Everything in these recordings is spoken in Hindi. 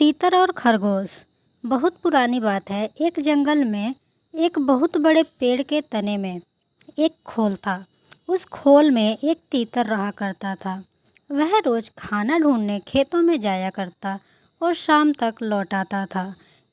तीतर और खरगोश। बहुत पुरानी बात है। एक जंगल में एक बहुत बड़े पेड़ के तने में एक खोल था। उस खोल में एक तीतर रहा करता था। वह रोज खाना ढूंढने खेतों में जाया करता और शाम तक लौट आता था।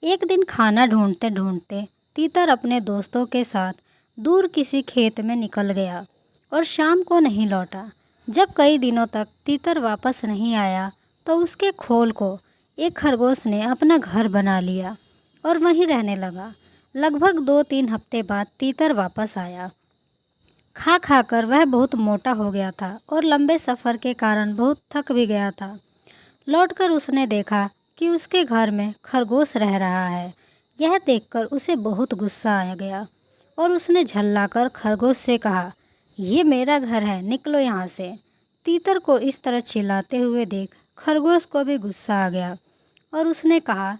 एक दिन खाना ढूंढते ढूंढते तीतर अपने दोस्तों के साथ दूर किसी खेत में निकल गया और शाम को नहीं लौटा। जब कई दिनों तक तीतर वापस नहीं आया तो उसके खोल को एक खरगोश ने अपना घर बना लिया और वहीं रहने लगा। लगभग 2-3 हफ्ते बाद तीतर वापस आया। खा खा कर वह बहुत मोटा हो गया था और लंबे सफ़र के कारण बहुत थक भी गया था। लौटकर उसने देखा कि उसके घर में खरगोश रह रहा है। यह देखकर उसे बहुत गुस्सा आ गया और उसने झल्लाकर खरगोश से कहा, ये मेरा घर है, निकलो यहाँ से। तीतर को इस तरह चिल्लाते हुए देख खरगोश को भी गुस्सा आ गया और उसने कहा,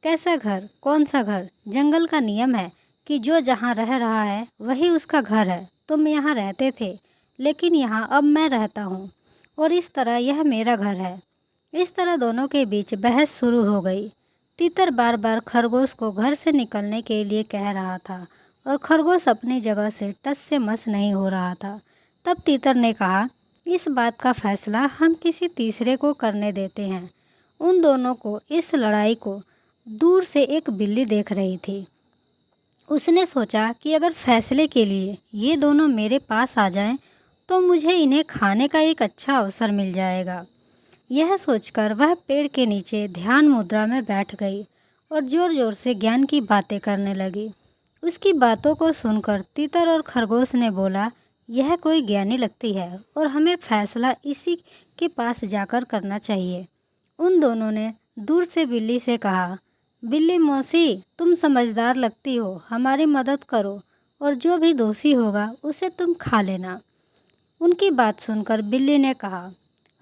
कैसा घर, कौन सा घर? जंगल का नियम है कि जो जहाँ रह रहा है वही उसका घर है। तुम यहाँ रहते थे, लेकिन यहाँ अब मैं रहता हूँ और इस तरह यह मेरा घर है। इस तरह दोनों के बीच बहस शुरू हो गई। तीतर बार बार खरगोश को घर से निकलने के लिए कह रहा था और खरगोश अपनी जगह से टस से मस नहीं हो रहा था। तब तीतर ने कहा, इस बात का फैसला हम किसी तीसरे को करने देते हैं। उन दोनों को इस लड़ाई को दूर से एक बिल्ली देख रही थी। उसने सोचा कि अगर फैसले के लिए ये दोनों मेरे पास आ जाएं, तो मुझे इन्हें खाने का एक अच्छा अवसर मिल जाएगा। यह सोचकर वह पेड़ के नीचे ध्यान मुद्रा में बैठ गई और ज़ोर ज़ोर से ज्ञान की बातें करने लगी। उसकी बातों को सुनकर तीतर और खरगोश ने बोला, यह कोई ज्ञानी लगती है और हमें फैसला इसी के पास जाकर करना चाहिए। उन दोनों ने दूर से बिल्ली से कहा, बिल्ली मौसी, तुम समझदार लगती हो, हमारी मदद करो और जो भी दोषी होगा उसे तुम खा लेना। उनकी बात सुनकर बिल्ली ने कहा,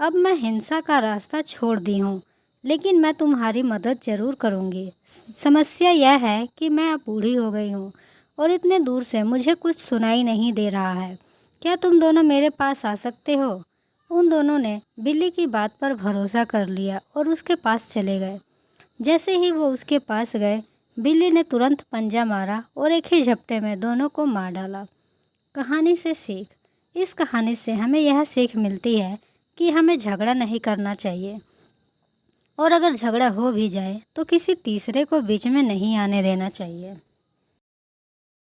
अब मैं हिंसा का रास्ता छोड़ दी हूँ, लेकिन मैं तुम्हारी मदद ज़रूर करूँगी। समस्या यह है कि मैं अब बूढ़ी हो गई हूँ और इतने दूर से मुझे कुछ सुनाई नहीं दे रहा है। क्या तुम दोनों मेरे पास आ सकते हो? उन दोनों ने बिल्ली की बात पर भरोसा कर लिया और उसके पास चले गए। जैसे ही वो उसके पास गए, बिल्ली ने तुरंत पंजा मारा और एक ही झपटे में दोनों को मार डाला। कहानी से सीख। इस कहानी से हमें यह सीख मिलती है कि हमें झगड़ा नहीं करना चाहिए और अगर झगड़ा हो भी जाए तो किसी तीसरे को बीच में नहीं आने देना चाहिए।